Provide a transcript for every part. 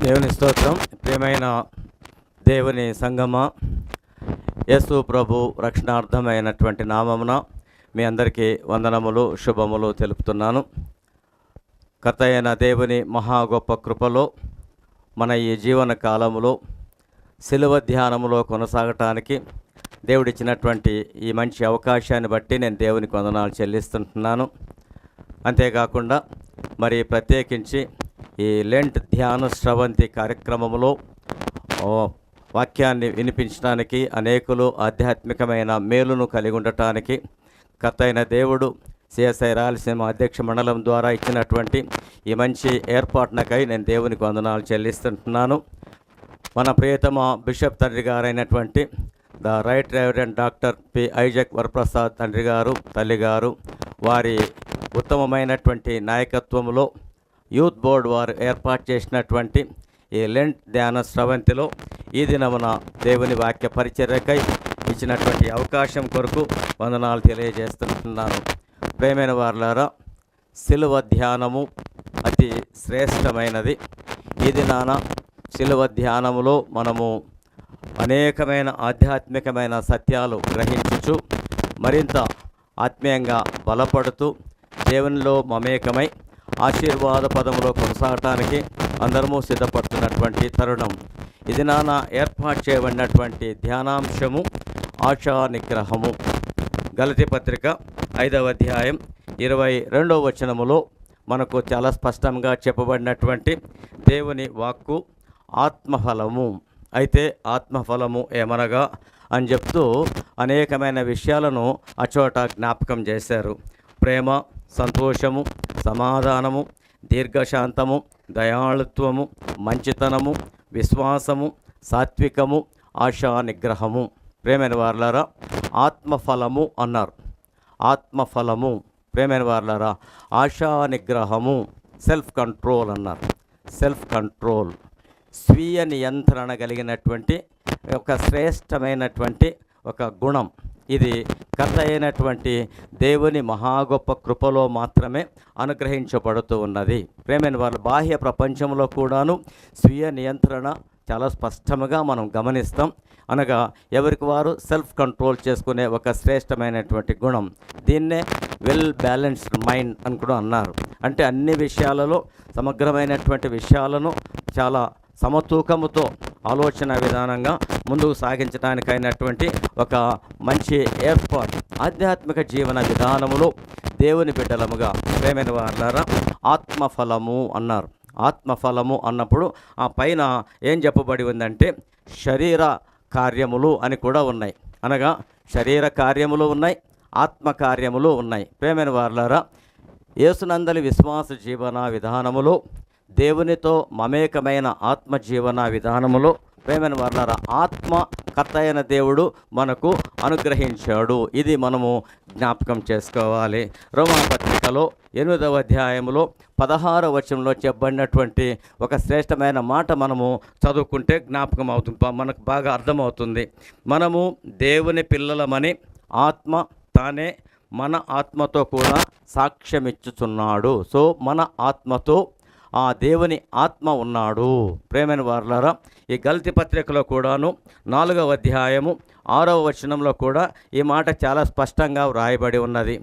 దేవుని స్తోత్రం. ప్రియమైన దేవుని సంగమా, యేసు ప్రభు రక్షణార్థమైనటువంటి నామమున మీ అందరికీ వందనములు, శుభములు తెలుపుతున్నాను. కర్త అయిన దేవుని మహా గొప్ప కృపలో మన ఈ జీవన కాలములో శిలువ ధ్యానములో కొనసాగటానికి దేవుడిచ్చినటువంటి ఈ మంచి అవకాశాన్ని బట్టి నేను దేవునికి వందనాలు చెల్లిస్తుంటున్నాను. అంతేకాకుండా మరి ప్రత్యేకించి ఈ లెంట్ ధ్యాన శ్రవంతి కార్యక్రమంలో వాక్యాన్ని వినిపించడానికి, అనేకులు ఆధ్యాత్మికమైన మేలును కలిగి ఉండటానికి కర్త అయిన దేవుడు సిఎస్ఐ రాయలసీమ అధ్యక్ష మండలం ద్వారా ఇచ్చినటువంటి ఈ మంచి ఏర్పాటునకై నేను దేవునికి వందనాలు చెల్లిస్తుంటున్నాను. మన ప్రియతమ బిషప్ తండ్రి గారైనటువంటి the right reverend doctor P Isaac Varaprasad తండ్రి గారు, తల్లి గారు, వారి ఉత్తమమైనటువంటి నాయకత్వంలో యూత్ బోర్డు వారు ఏర్పాటు చేసినటువంటి ఈ లెంట్ ధ్యాన స్రవంతిలో ఈ దినమున దేవుని వాక్య పరిచర్యకై ఇచ్చినటువంటి అవకాశం కొరకు వందనాలు తెలియజేస్తున్నాను. ప్రేమైన వారులారా, శిలువ ధ్యానము అతి శ్రేష్టమైనది. ఈ దినాన శిలువ ధ్యానములో మనము అనేకమైన ఆధ్యాత్మికమైన సత్యాలు గ్రహించుచు మరింత ఆత్మీయంగా బలపడుతూ దేవునిలో మమేకమై ఆశీర్వాద పదములో కొనసాగటానికి అందరము సిద్ధపడుతున్నటువంటి తరుణం. ఇది నాన్న ఏర్పాటు చేయబడినటువంటి ధ్యానాంశము ఆశా నిగ్రహము. గలతీ పత్రిక 5వ అధ్యాయం 22వ వచనములో మనకు చాలా స్పష్టంగా చెప్పబడినటువంటి దేవుని వాక్కు ఆత్మఫలము. అయితే ఆత్మఫలము ఏమనగా అని చెప్తూ అనేకమైన విషయాలను అచోట జ్ఞాపకం చేశారు. ప్రేమ, సంతోషము, సమాధానము, దీర్ఘశాంతము, దయాళుత్వము, మంచితనము, విశ్వాసము, సాత్వికము, ఆశా నిగ్రహము. ప్రేమైన వారలారా, ఆత్మఫలము అన్నారు. ఆత్మఫలము, ప్రేమైన వారలారా, ఆశా నిగ్రహము, సెల్ఫ్ కంట్రోల్ అన్నారు. సెల్ఫ్ కంట్రోల్, స్వీయ నియంత్రణ కలిగినటువంటి ఒక శ్రేష్టమైనటువంటి ఒక గుణం. ఇది కర్త అయినటువంటి దేవుని మహా గొప్ప కృపలో మాత్రమే అనుగ్రహించబడుతూ ఉన్నది. ప్రేమైన వాళ్ళ బాహ్య ప్రపంచంలో కూడాను స్వీయ నియంత్రణ చాలా స్పష్టంగా మనం గమనిస్తాం. అనగా ఎవరికి వారు సెల్ఫ్ కంట్రోల్ చేసుకునే ఒక శ్రేష్టమైనటువంటి గుణం. దీన్నే వెల్ బ్యాలెన్స్డ్ మైండ్ అని కూడా అన్నారు. అంటే అన్ని విషయాలలో సమగ్రమైనటువంటి విషయాలను చాలా సమతూకముతో ఆలోచన విధానంగా ముందుకు సాగించడానికైనటువంటి ఒక మంచి ఏర్పాటు. ఆధ్యాత్మిక జీవన విధానములో దేవుని బిడ్డలముగా ప్రేమైన వారులారా, ఆత్మఫలము అన్నారు. ఆత్మఫలము అన్నప్పుడు ఆ పైన ఏం చెప్పబడి ఉందంటే శరీర కార్యములు అని కూడా ఉన్నాయి. అనగా శరీర కార్యములు ఉన్నాయి, ఆత్మ కార్యములు ఉన్నాయి. ప్రేమైన వారులారా, యేసునందలి విశ్వాస జీవన విధానములో దేవునితో మమేకమైన ఆత్మజీవన విధానములో ప్రేమైన వారులారా, ఆత్మ కర్త అయిన దేవుడు మనకు అనుగ్రహించాడు. ఇది మనము జ్ఞాపకం చేసుకోవాలి. రోమాపత్రికలో 8వ అధ్యాయంలో 16వ వచనంలో చెప్పబడినటువంటి ఒక శ్రేష్టమైన మాట మనము చదువుకుంటే జ్ఞాపకం అవుతుంది, మనకు బాగా అర్థమవుతుంది. మనము దేవుని పిల్లలమని ఆత్మ తానే మన ఆత్మతో కూడా సాక్ష్యమిచ్చుచున్నాడు. సో మన ఆత్మతో ఆ దేవుని ఆత్మ ఉన్నాడు. ప్రేమైన వారులారా, ఈ గలతీ పత్రికలో కూడాను 4వ అధ్యాయము 6వ వచనంలో కూడా ఈ మాట చాలా స్పష్టంగా వ్రాయబడి ఉన్నది.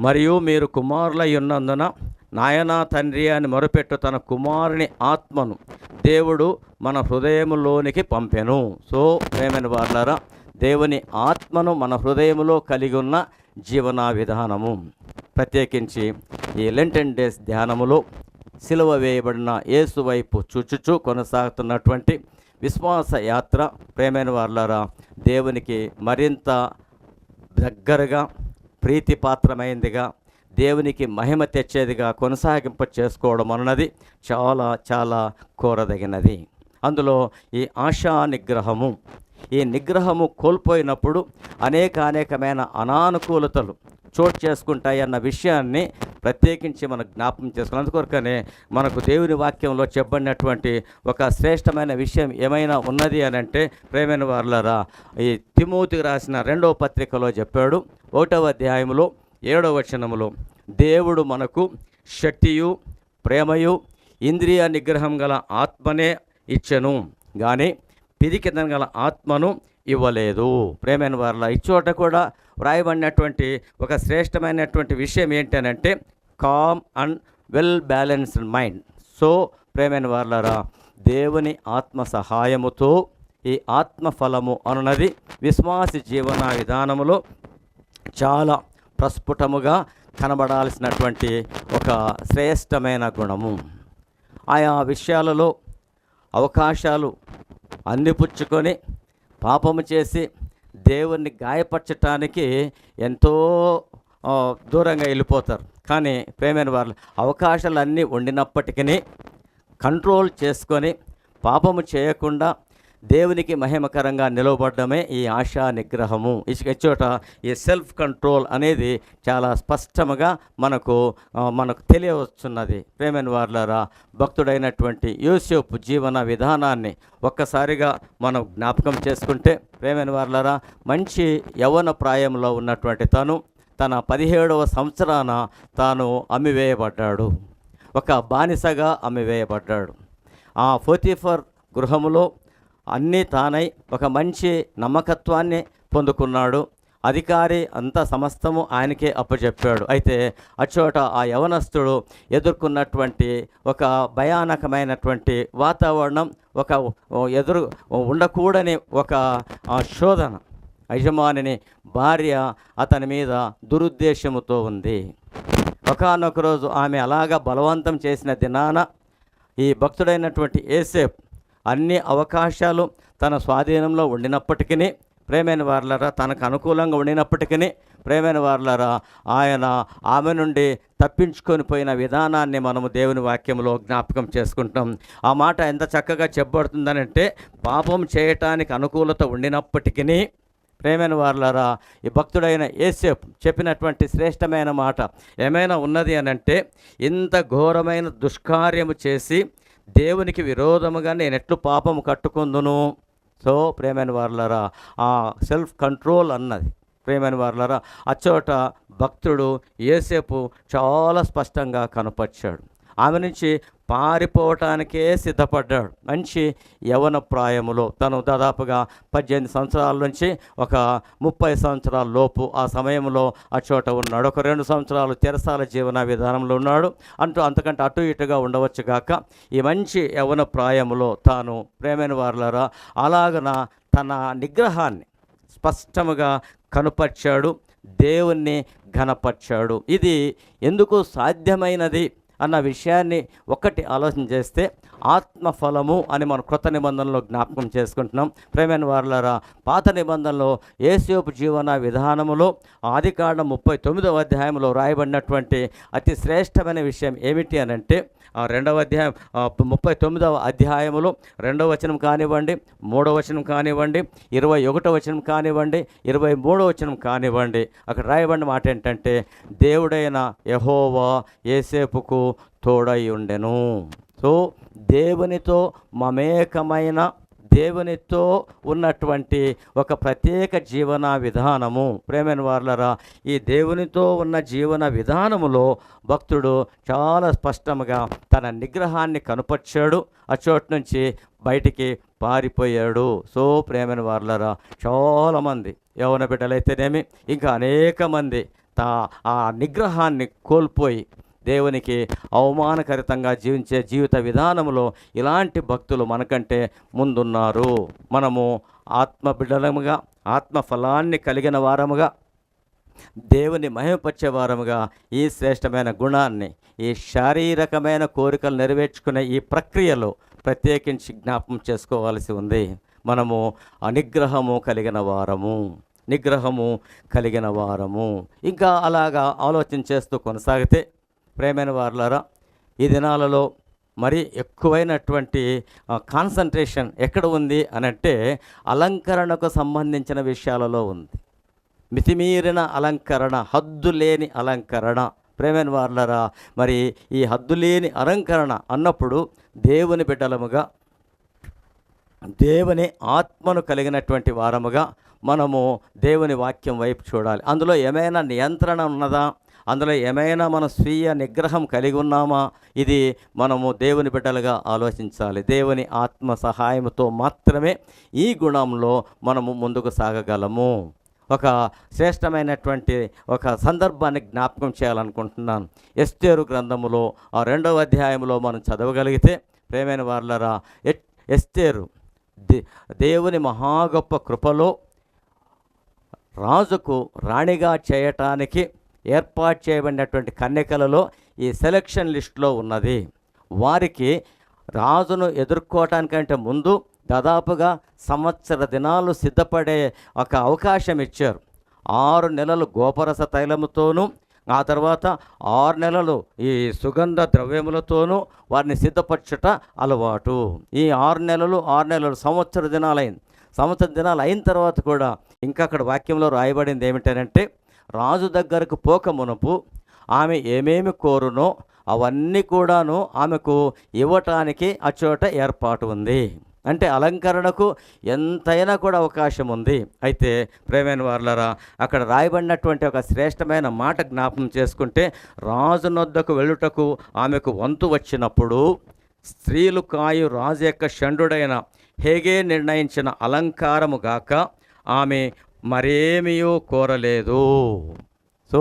మరియు మీరు కుమారులై ఉన్నందున నాయనా తండ్రి అని మొరపెట్టు తన కుమారుని ఆత్మను దేవుడు మన హృదయములోనికి పంపెను. సో ప్రేమైన వారులారా, దేవుని ఆత్మను మన హృదయములో కలిగి ఉన్న జీవన విధానము. ప్రత్యేకించి ఈ లెంటెన్ డేస్ ధ్యానములో సిలువ వేయబడిన యేసు వైపు చూచుచూ కొనసాగుతున్నటువంటి విశ్వాస యాత్ర ప్రేమైన వారులారా, దేవునికి మరింత దగ్గరగా, ప్రీతిపాత్రమైందిగా, దేవునికి మహిమ తెచ్చేదిగా కొనసాగింప చేసుకోవడం అన్నది చాలా చాలా కోరదగినది. అందులో ఈ ఆశా నిగ్రహము, ఈ నిగ్రహము కోల్పోయినప్పుడు అనేకమైన అనానుకూలతలు చోటు చేసుకుంటాయి అన్న విషయాన్ని ప్రత్యేకించి మనం జ్ఞాపకం చేసుకోవాలి. అందుకొరకనే మనకు దేవుని వాక్యంలో చెప్పబడినటువంటి ఒక శ్రేష్టమైన విషయం ఏమైనా ఉన్నది అని అంటే ప్రేమైన వారులారా, ఈ తిమోతికి రాసిన 2వ పత్రికలో చెప్పాడు. 1వ అధ్యాయంలో 7వ వచనములో దేవుడు మనకు శక్తియు, ప్రేమయు, ఇంద్రియ నిగ్రహం గల ఆత్మనే ఇచ్చెను, కానీ పిరికితనం గల ఆత్మను ఇవ్వలేదు. ప్రేమైన వారలా, ఇచ్చోట కూడా వ్రాయబడినటువంటి ఒక శ్రేష్టమైనటువంటి విషయం ఏంటనంటే calm and well balanced mind. So ప్రేమైన వారలారా, దేవుని ఆత్మ సహాయముతో ఈ ఆత్మఫలము అనున్నది విశ్వాసి జీవన విధానములో చాలా ప్రస్ఫుటముగా కనబడాల్సినటువంటి ఒక శ్రేష్టమైన గుణము. ఆయా విషయాలలో అవకాశాలు అందిపుచ్చుకొని పాపము చేసి దేవుణ్ణి గాయపరచటానికి ఎంతో దూరంగా వెళ్ళిపోతారు. కానీ ప్రేమైన వారు అవకాశాలన్నీ ఉండినప్పటికీ కంట్రోల్ చేసుకొని పాపము చేయకుండా దేవునికి మహిమకరంగా నిలవబడమే ఈ ఆశా నిగ్రహము. ఇచ్చోట ఈ సెల్ఫ్ కంట్రోల్ అనేది చాలా స్పష్టంగా మనకు తెలియవస్తున్నది. ప్రేమైన వారలారా, భక్తుడైనటువంటి యోసేపు జీవన విధానాన్ని ఒక్కసారిగా మనం జ్ఞాపకం చేసుకుంటే, ప్రేమైన వారలారా, మంచి యవ్వన ప్రాయంలో ఉన్నటువంటి తన 17వ సంవత్సరాన తాను అమ్మివేయబడ్డాడు. ఒక బానిసగా అమ్మివేయబడ్డాడు. ఆ పోతీఫర్ గృహములో అన్నీ తానై ఒక మంచి నమ్మకత్వాన్ని పొందుకున్నాడు. అధికారి అంతా సమస్తము ఆయనకే అప్పచెప్పాడు. అయితే అచోట ఆ యవనస్తుడు ఎదుర్కొన్నటువంటి ఒక భయానకమైనటువంటి వాతావరణం, ఒక ఎదురు ఉండకూడని ఒక శోధన. యజమానిని భార్య అతని మీద దురుద్దేశముతో ఉంది. ఒకానొక రోజు ఆమె అలాగా బలవంతం చేసిన దినాన ఈ భక్తుడైనటువంటి యోసేపు అన్ని అవకాశాలు తన స్వాధీనంలో ఉండినప్పటికీ, ప్రేమైన వారలారా, తనకు అనుకూలంగా ఉండినప్పటికీ, ప్రేమైన వారలారా, ఆమె నుండి తప్పించుకొని పోయిన విధానాన్ని మనము దేవుని వాక్యంలో జ్ఞాపకం చేసుకుంటాం. ఆ మాట ఎంత చక్కగా చెప్పబడుతుందనంటే, పాపం చేయటానికి అనుకూలత ఉండినప్పటికీ, ప్రేమైన వారలారా, ఈ భక్తుడైన యోసేపు చెప్పినటువంటి శ్రేష్టమైన మాట ఏమైనా ఉన్నది అనంటే, ఇంత ఘోరమైన దుష్కార్యము చేసి దేవునికి విరోధముగా నేను ఎట్లు పాపము కట్టుకుందును. సో ప్రేమైన వారలారా, ఆ సెల్ఫ్ కంట్రోల్ అన్నది, ప్రేమైన వారలారా, అచ్చోట భక్తుడు యోసేపు చాలా స్పష్టంగా కనపరిచాడు. ఆమె నుంచి పారిపోవటానికే సిద్ధపడ్డాడు. మంచి యవ్వన ప్రాయములో తను దాదాపుగా 18 సంవత్సరాల నుంచి ఒక 30 సంవత్సరాల లోపు ఆ సమయంలో ఆ చోట ఉన్నాడు. ఒక 2 సంవత్సరాలు చెరసాల జీవన విధానంలో ఉన్నాడు. అంతకంటే అటు ఇటుగా ఉండవచ్చు గాక ఈ మంచి యవ్వన ప్రాయములో తాను, ప్రేమైన వారలారా, అలాగన తన నిగ్రహాన్ని స్పష్టముగా కనుపర్చాడు, దేవుణ్ణి ఘనపర్చాడు. ఇది ఎందుకు సాధ్యమైనది అన్న విషయాన్ని ఒక్కటి ఆలోచన చేస్తే, ఆత్మఫలము అని మనం క్రొత్త నిబంధనలో జ్ఞాపకం చేసుకుంటున్నాం. ప్రేమైన వారలారా, పాత నిబంధనలో యేసేపు జీవన విధానములో ఆదికాండం 39వ అధ్యాయంలో రాయబడినటువంటి అతి శ్రేష్టమైన విషయం ఏమిటి అనంటే, ఆ 2వ అధ్యాయం 39వ అధ్యాయములో 2వ వచనం కానివ్వండి, 3వ వచనం కానివ్వండి, 21వ వచనం కానివ్వండి, 23వ వచనం కానివ్వండి, అక్కడ రాయబడిన మాట ఏంటంటే, దేవుడైన యెహోవా యోసేపుకు తోడై ఉండెను. సో దేవునితో మమేకమైన, దేవునితో ఉన్నటువంటి ఒక ప్రత్యేక జీవన విధానము. ప్రేమైన వారలారా, ఈ దేవునితో ఉన్న జీవన విధానములో భక్తుడు చాలా స్పష్టంగా తన నిగ్రహాన్ని కనుపర్చాడు. ఆ చోటు నుంచి బయటికి పారిపోయాడు. సో ప్రేమైన వారలారా, చాలామంది యవ్వన బిడ్డలైతేనేమి, ఇంకా అనేక మంది ఆ నిగ్రహాన్ని కోల్పోయి దేవునికి అవమానకరితంగా జీవించే జీవిత విధానంలో ఇలాంటి భక్తులు మనకంటే ముందున్నారు. మనము ఆత్మ బిడ్డలముగా, ఆత్మ ఫలాన్ని కలిగిన వారముగా, దేవుని మహిమపరిచే వారముగా ఈ శ్రేష్టమైన గుణాన్ని, ఈ శారీరకమైన కోరికలు నెరవేర్చుకునే ఈ ప్రక్రియలో ప్రత్యేకించి జ్ఞాపకం చేసుకోవాల్సి ఉంది. మనము నిగ్రహము కలిగిన వారము, నిగ్రహము కలిగిన వారము. ఇంకా అలాగా ఆలోచన చేస్తూ కొనసాగితే, ప్రేమైన వారలారా, ఈ దినాలలో మరి ఎక్కువైనటువంటి కాన్సన్ట్రేషన్ ఎక్కడ ఉంది అనంటే, అలంకరణకు సంబంధించిన విషయాలలో ఉంది. మితిమీరిన అలంకరణ, హద్దులేని అలంకరణ. ప్రేమైన వారలారా, మరి ఈ హద్దులేని అలంకరణ అన్నప్పుడు దేవుని బిడ్డలముగా, దేవుని ఆత్మను కలిగినటువంటి వారముగా మనము దేవుని వాక్యం వైపు చూడాలి. అందులో ఏమైనా నియంత్రణ ఉన్నదా అందులో ఏమైనా మనం స్వీయ నిగ్రహం కలిగి ఉన్నామా? ఇది మనము దేవుని బిడ్డలుగా ఆలోచించాలి. దేవుని ఆత్మ సహాయంతో మాత్రమే ఈ గుణంలో మనము ముందుకు సాగగలము. ఒక శ్రేష్టమైనటువంటి ఒక సందర్భాన్ని జ్ఞాపకం చేయాలనుకుంటున్నాను. ఎస్తేరు గ్రంథములో ఆ 2వ అధ్యాయంలో మనం చదవగలిగితే, ప్రేమైన వారలారా, ఎస్తేరు దేవుని మహా గొప్ప కృపలో రాజుకు రాణిగా చేయటానికి ఏర్పాటు చేయబడినటువంటి కన్యకలలో ఈ సెలక్షన్ లిస్టులో ఉన్నది. వారికి రాజును ఎదుర్కోవటానికంటే ముందు దాదాపుగా సంవత్సర దినాలు సిద్ధపడే ఒక అవకాశం ఇచ్చారు. 6 నెలలు గోపరస తైలముతోనూ, ఆ తర్వాత 6 నెలలు ఈ సుగంధ ద్రవ్యములతోనూ వారిని సిద్ధపరచుట అలవాటు. ఈ 6 నెలలు సంవత్సర దినాలు అయిన తర్వాత కూడా ఇంకా అక్కడ వాక్యంలో రాయబడింది ఏమిటంటే, రాజు దగ్గరకు పోక మునుపు ఆమె ఏమేమి కోరునో అవన్నీ కూడాను ఆమెకు ఇవ్వటానికి అచోట ఏర్పాటు ఉంది. అంటే అలంకరణకు ఎంతైనా కూడా అవకాశం ఉంది. అయితే ప్రేమైన వారలారా, అక్కడ రాయబడినటువంటి ఒక శ్రేష్టమైన మాట జ్ఞాపకం చేసుకుంటే, రాజు నొద్దకు వెళ్ళుటకు ఆమెకు వంతు వచ్చినప్పుడు స్త్రీలు కాయు రాజు యొక్క షండుడైన హేగే నిర్ణయించిన అలంకారము గాక ఆమె మరేమియూ కోరలేదు. సో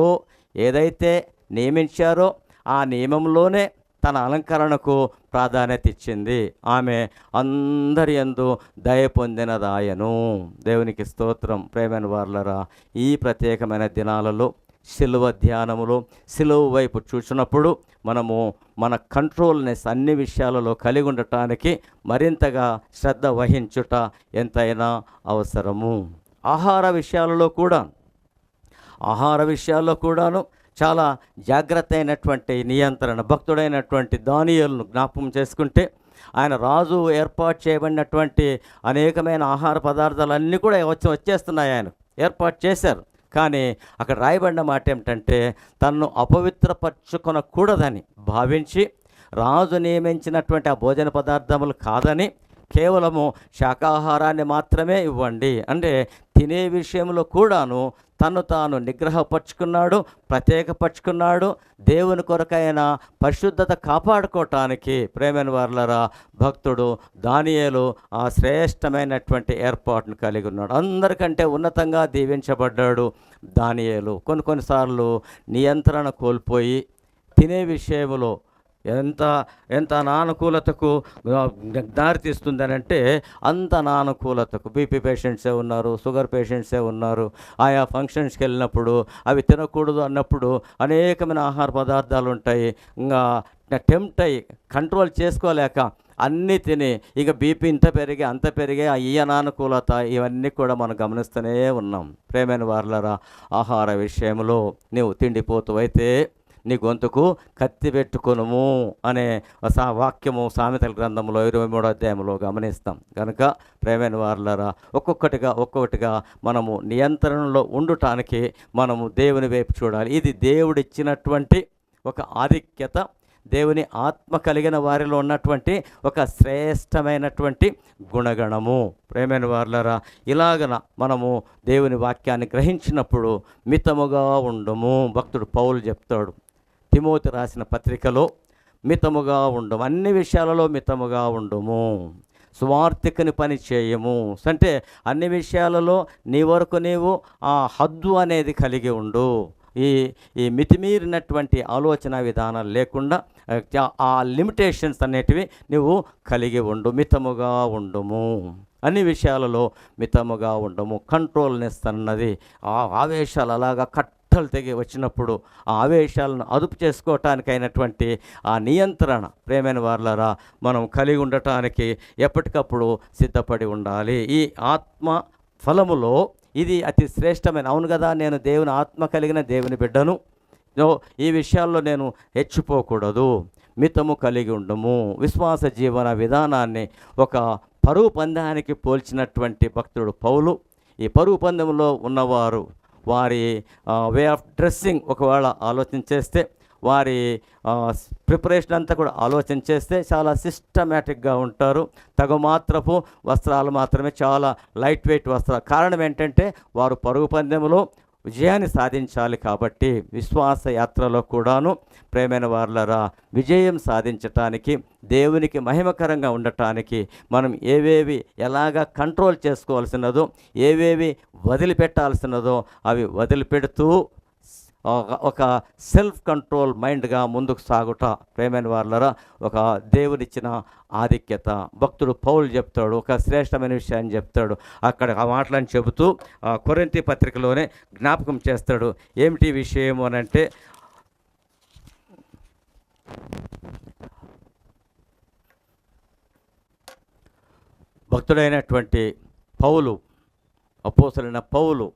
ఏదైతే నియమించారో ఆ నియమంలోనే తన అలంకరణకు ప్రాధాన్యత ఇచ్చింది. ఆమె అందరి యందు దయ పొందినదాయను. దేవునికి స్తోత్రం. ప్రేమైన వారలారా, ఈ ప్రత్యేకమైన దినాలలో సిలువ ధ్యానములు, సిలువ వైపు చూసినప్పుడు మనము మన కంట్రోల్నెస్ అన్ని విషయాలలో కలిగి ఉండటానికి మరింతగా శ్రద్ధ వహించుట ఎంతైనా అవసరము. ఆహార విషయాల్లో కూడాను చాలా జాగ్రత్త అయినటువంటి నియంత్రణ. భక్తుడైనటువంటి దానియేలును జ్ఞాపకం చేసుకుంటే, ఆయన రాజు ఏర్పాటు చేయబడినటువంటి అనేకమైన ఆహార పదార్థాలన్నీ కూడా వచ్చేస్తున్నాయి, ఆయన ఏర్పాటు చేశారు. కానీ అక్కడ రాయబడిన మాట ఏమిటంటే, తన్ను అపవిత్రపరచుకొనకూడదని భావించి రాజు నియమించినటువంటి ఆ భోజన పదార్థములు కాదని కేవలము శాకాహారాన్ని మాత్రమే ఇవ్వండి. అంటే తినే విషయంలో కూడాను తను తాను నిగ్రహపరుచుకున్నాడు, ప్రత్యేకపరుచుకున్నాడు. దేవుని కొరకైన పరిశుద్ధత కాపాడుకోవటానికి ప్రేమైన వారలారా, భక్తుడు దానియేలు ఆ శ్రేష్టమైనటువంటి ఏర్పాటును కలిగి ఉన్నాడు. అందరికంటే ఉన్నతంగా దీవించబడ్డాడు దానియేలు. కొన్నిసార్లు నియంత్రణ కోల్పోయి తినే విషయంలో ఎంత అనానుకూలతకు దారితీస్తుందనంటే, అంత అనానుకూలతకు. బీపీ పేషెంట్సే ఉన్నారు, షుగర్ పేషెంట్సే ఉన్నారు. ఆయా ఫంక్షన్స్కి వెళ్ళినప్పుడు అవి తినకూడదు అన్నప్పుడు అనేకమైన ఆహార పదార్థాలు ఉంటాయి. ఇంకా టెంప్ట్ అయ్యి కంట్రోల్ చేసుకోలేక అన్నీ తిని ఇక బీపీ ఇంత పెరిగి అంత పెరిగే ఈ అనానుకూలత ఇవన్నీ కూడా మనం గమనిస్తూనే ఉన్నాం. ప్రేమైన వారలారా, ఆహార విషయంలో నీవు తిండిపోతూ అయితే నీ గొంతుకు కత్తి పెట్టుకొనుము అనే వాక్యము సామెతల గ్రంథంలో 23వ అధ్యాయంలో గమనిస్తాం. కనుక ప్రేమైన వారలారా, ఒక్కొక్కటిగా మనము నియంత్రణలో ఉండటానికి మనము దేవుని వైపు చూడాలి. ఇది దేవుడిచ్చినటువంటి ఒక ఆధిక్యత, దేవుని ఆత్మ కలిగిన వారిలో ఉన్నటువంటి ఒక శ్రేష్టమైనటువంటి గుణగణము. ప్రేమైన వారలారా, ఇలాగన మనము దేవుని వాక్యాన్ని గ్రహించినప్పుడు మితముగా ఉండుము. భక్తుడు పౌలు చెప్తాడు తిమోతి రాసిన పత్రికలో, మితముగా ఉండము, అన్ని విషయాలలో మితముగా ఉండుము, స్వార్థికని పని చేయము. అంటే అన్ని విషయాలలో నీ వరకు నీవు ఆ హద్దు అనేది కలిగి ఉండు. ఈ మితిమీరినటువంటి ఆలోచన విధానాలు లేకుండా ఆ లిమిటేషన్స్ అనేటివి నువ్వు కలిగి ఉండు. మితముగా ఉండుము, అన్ని విషయాలలో మితముగా ఉండము. కంట్రోల్నెస్ అన్నది ఆ ఆవేశాలు అలాగా తెగి వచ్చినప్పుడు ఆ ఆవేశాలను అదుపు చేసుకోవటానికైనటువంటి ఆ నియంత్రణ ప్రేమైన వారలారా మనం కలిగి ఉండటానికి ఎప్పటికప్పుడు సిద్ధపడి ఉండాలి. ఈ ఆత్మ ఫలములో ఇది అతి శ్రేష్టమైన. అవును కదా, నేను దేవుని ఆత్మ కలిగిన దేవుని బిడ్డను, ఈ విషయాల్లో నేను హెచ్చిపోకూడదు, మితము కలిగి ఉండము. విశ్వాస జీవన విధానాన్ని ఒక పరుగు పందానికి పోల్చినటువంటి భక్తుడు పౌలు. ఈ పరుగు పందెంలో ఉన్నవారు వారి వే ఆఫ్ డ్రెస్సింగ్ ఒకవేళ ఆలోచన చేస్తే, వారి ప్రిపరేషన్ అంతా కూడా ఆలోచన చేస్తే చాలా సిస్టమేటిక్గా ఉంటారు. తగుమాత్రపు వస్త్రాలు మాత్రమే, చాలా లైట్ వెయిట్ వస్త్రాలు. కారణం ఏంటంటే వారు పరుగు పందెంలో విజయాన్ని సాధించాలి. కాబట్టి విశ్వాస యాత్రలో కూడాను ప్రేమైన వారలారా విజయం సాధించటానికి, దేవునికి మహిమకరంగా ఉండటానికి మనం ఏవేవి ఎలాగా కంట్రోల్ చేసుకోవాల్సినదో, ఏవేవి వదిలిపెట్టాల్సినదో అవి వదిలిపెడుతూ ఒక సెల్ఫ్ కంట్రోల్ మైండ్గా ముందుకు సాగుట ప్రేమైన వారలారా ఒక దేవునిచ్చిన ఆధిక్యత. భక్తుడు పౌలు చెప్తాడు, ఒక శ్రేష్టమైన విషయాన్ని చెప్తాడు. అక్కడ ఆ మాటలను చెబుతూ కొరింథీ పత్రికలోనే జ్ఞాపకం చేస్తాడు. ఏమిటి విషయం అని అంటే, భక్తుడైనటువంటి పౌలు, అపోస్తలుడైన పౌలు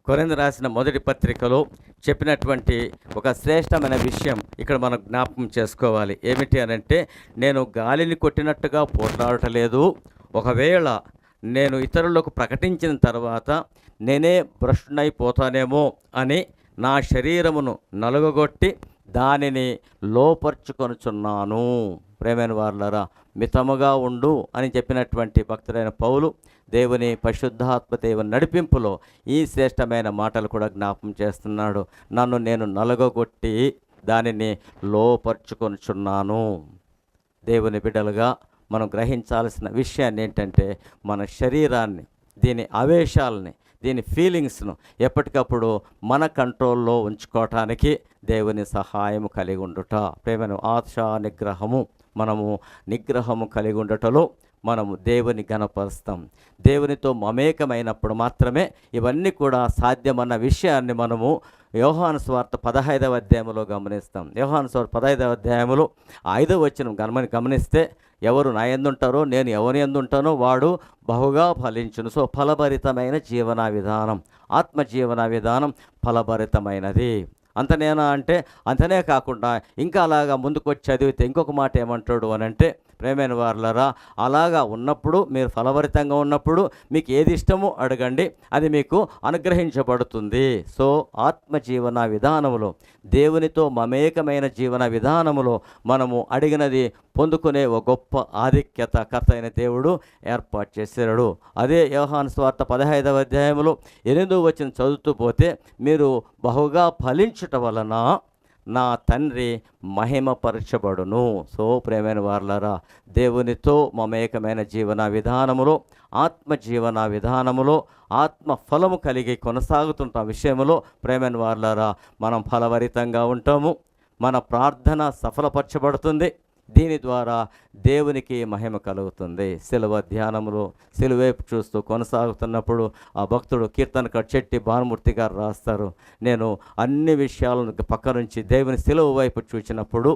కొరింథీ రాసిన మొదటి పత్రికలో చెప్పినటువంటి ఒక శ్రేష్టమైన విషయం ఇక్కడ మనం జ్ఞాపకం చేసుకోవాలి. ఏమిటి అనంటే, నేను గాలిని కొట్టినట్టుగా పోట్లాడటలేదు. ఒకవేళ నేను ఇతరులకు ప్రకటించిన తర్వాత నేనే భ్రష్టునైపోతానేమో అని నా శరీరమును నలుగగొట్టి దానిని లోపర్చుకొనుచున్నాను. ప్రేమైన వారలారా మితముగా ఉండు అని చెప్పినటువంటి భక్తుడైన పౌలు దేవుని పరిశుద్ధాత్మ దేవుని నడిపింపులో ఈ శ్రేష్టమైన మాటలు కూడా జ్ఞాపకం చేస్తున్నాడు. నన్ను నేను నలుగగొట్టి దానిని లోపర్చుకొనుచున్నాను. దేవుని బిడ్డలుగా మనం గ్రహించాల్సిన విషయాన్ని ఏంటంటే, మన శరీరాన్ని, దీని ఆవేశాలని, దీని ఫీలింగ్స్ను ఎప్పటికప్పుడు మన కంట్రోల్లో ఉంచుకోవటానికి దేవుని సహాయము కలిగి ఉండుట. ప్రేమను ఆశా నిగ్రహము, మనము నిగ్రహము కలిగి ఉండటంలో మనము దేవుని గణపరుస్తాం. దేవునితో మమేకమైనప్పుడు మాత్రమే ఇవన్నీ కూడా సాధ్యమన్న విషయాన్ని మనము యోహాను సువార్త 15వ అధ్యాయంలో గమనిస్తాం. యోహాను సువార్త 15వ అధ్యాయంలో 5వ వచనం గమనిస్తే, ఎవరు నా యందుంటారో నేను ఎవరి యందుంటానో వాడు బహుగా ఫలించును. సో ఫలభరితమైన జీవన విధానం, ఆత్మ జీవన విధానం ఫలభరితమైనది. అంతనేనా అంటే అంతనే కాకుండా ఇంకా అలాగా ముందుకు వచ్చి చదివితే ఇంకొక మాట ఏమంటాడు అనంటే, ప్రేమైన వారలారా అలాగా ఉన్నప్పుడు, మీరు ఫలభరితంగా ఉన్నప్పుడు మీకు ఏది ఇష్టమో అడగండి, అది మీకు అనుగ్రహించబడుతుంది. సో ఆత్మ జీవన విధానములో, దేవునితో మమేకమైన జీవన విధానములో మనము అడిగినది పొందుకునే ఒక గొప్ప ఆధిక్యత కర్త అయిన దేవుడు ఏర్పాటు చేశాడు. అదే యోహాను సువార్త 15వ అధ్యాయంలో 8వ వచనం చదువుతూ పోతే, మీరు బహుగా ఫలించుట వలన నా తండ్రి మహిమపరచబడును. సో ప్రేమైన వారలారా దేవునితో మమేకమైన జీవన విధానములో, ఆత్మ జీవన విధానములో, ఆత్మ ఫలము కలిగి కొనసాగుతున్న విషయంలో ప్రేమైన వారలారా మనం ఫలభరితంగా ఉంటాము. మన ప్రార్థన సఫలపరచబడుతుంది. దీని ద్వారా దేవునికి మహిమ కలుగుతుంది. సిలువ ధ్యానములో సిలువైపు చూస్తూ కొనసాగుతున్నప్పుడు ఆ భక్తుడు కీర్తనకారు చెట్టి భానుమూర్తి గారు రాస్తారు, నేను అన్ని విషయాలను పక్క నుంచి దేవుని సిలువ వైపు చూసినప్పుడు,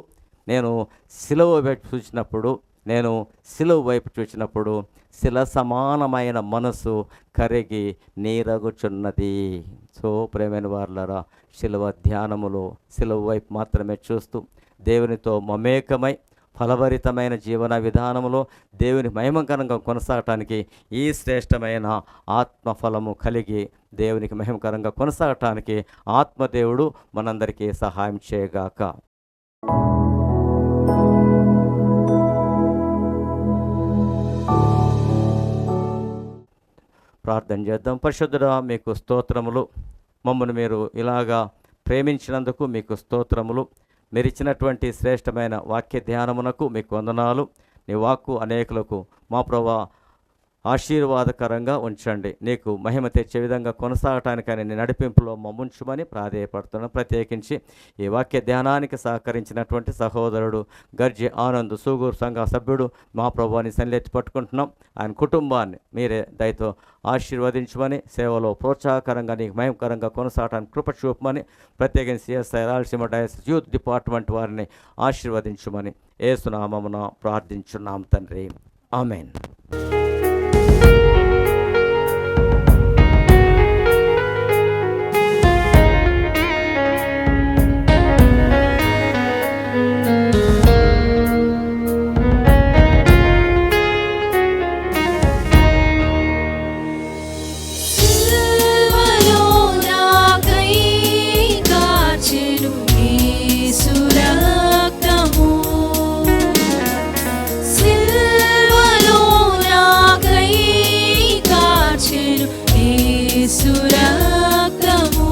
నేను సిలువ వైపు చూసినప్పుడు శిల సమానమైన మనసు కరిగి నీరగుచున్నది. సో ప్రేమైన వారలారా సిలువ ధ్యానములో సిలువ వైపు మాత్రమే చూస్తూ దేవునితో మమేకమై ఫలభరితమైన జీవన విధానంలో దేవుని మహిమకరంగా కొనసాగటానికి, ఈ శ్రేష్టమైన ఆత్మఫలము కలిగి దేవునికి మహిమకరంగా కొనసాగటానికి ఆత్మదేవుడు మనందరికీ సహాయం చేయగాక. ప్రార్థన చేద్దాం. పరిశుద్ధుడా మీకు స్తోత్రములు. మమ్మల్ని మీరు ఇలాగా ప్రేమించినందుకు మీకు స్తోత్రములు. మీరు ఇచ్చినటువంటి శ్రేష్టమైన వాక్య ధ్యానమునకు మీకు వందనాలు. నీ వాక్కు అనేకులకు మా ప్రభువా ఆశీర్వాదకరంగా ఉంచండి. నీకు మహిమ తెచ్చే విధంగా కొనసాగటానికని నీ నడిపింపులో మమ్ముంచుమని ప్రాధేయపడుతున్నాను. ప్రత్యేకించి ఈ వాక్య ధ్యానానికి సహకరించినటువంటి సహోదరుడు గర్జి ఆనంద్ సూగూరు సంఘ సభ్యుడు మా ప్రభువాన్ని సన్నిధి పట్టుకుంటున్నాం. ఆయన కుటుంబాన్ని మీరే దయతో ఆశీర్వదించమని, సేవలో ప్రోత్సాహకరంగా నీకు మహిమకరంగా కొనసాగటానికి కృప చూపమని, ప్రత్యేకించి CSI Rayalaseema diocese youth department వారిని ఆశీర్వదించమని యేసు నామమున ప్రార్థించున్నాం తండ్రి. ఆమేన్. సురక్తము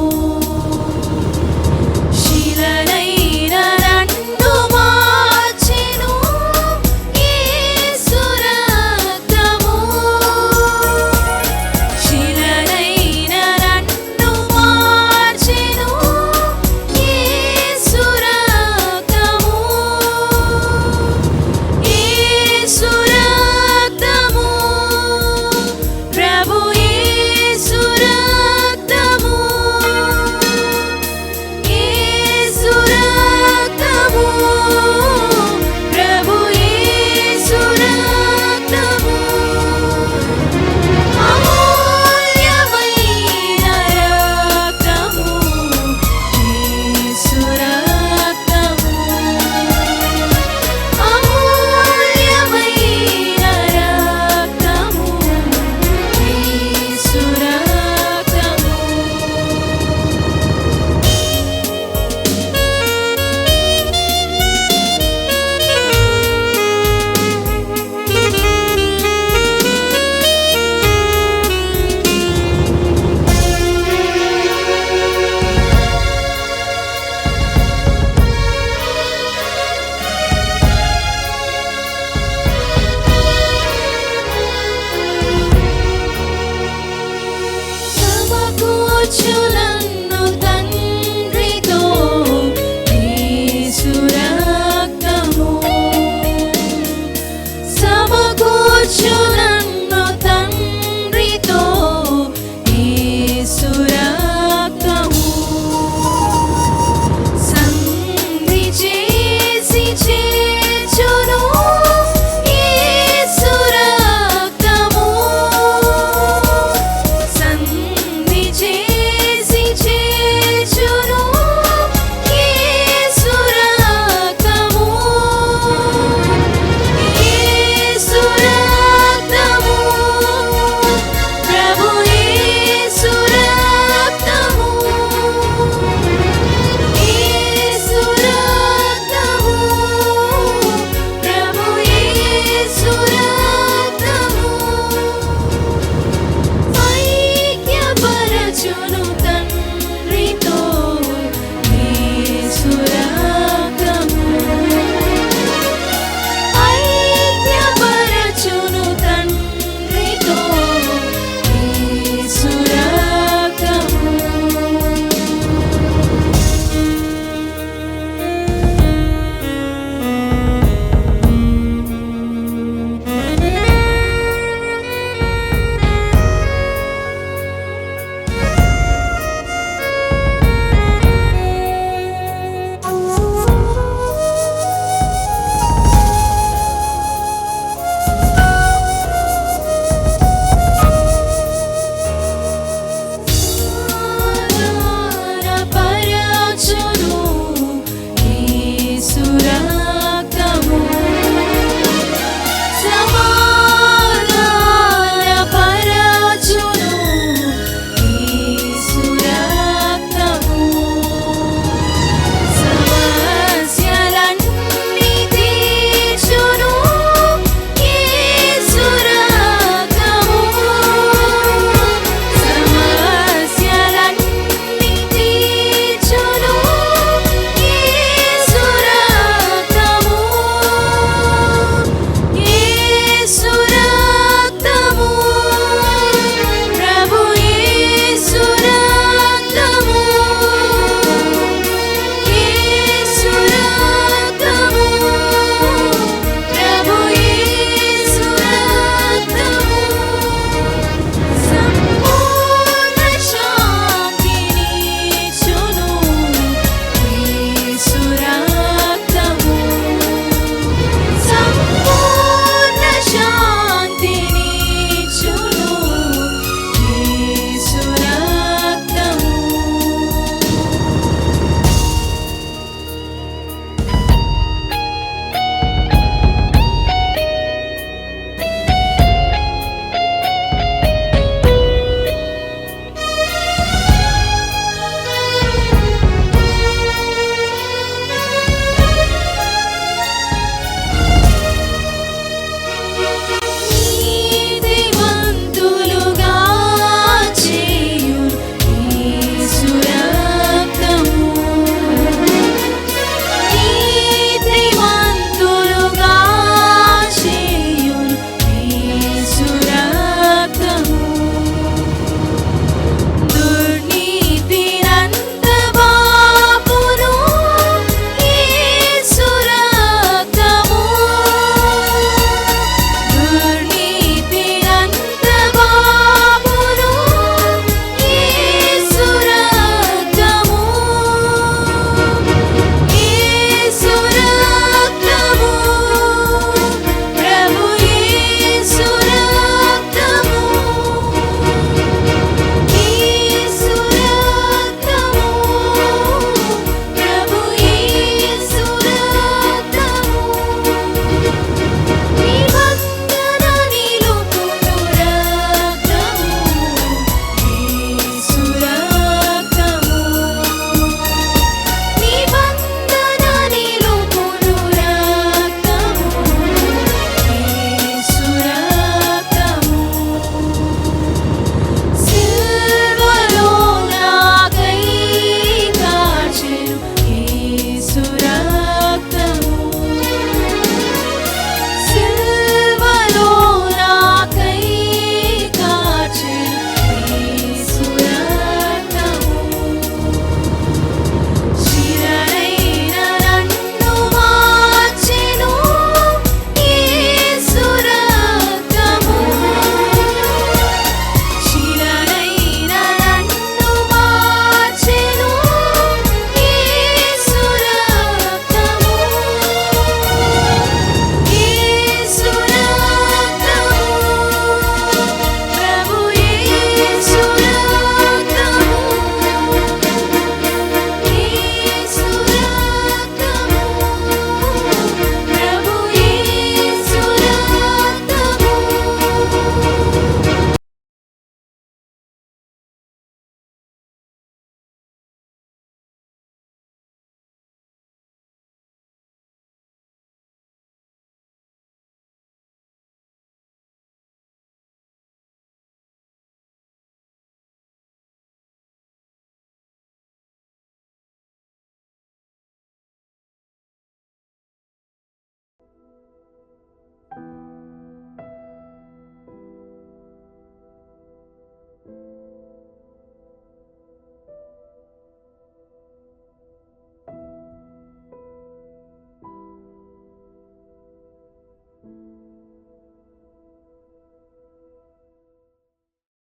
కూర్చున్నా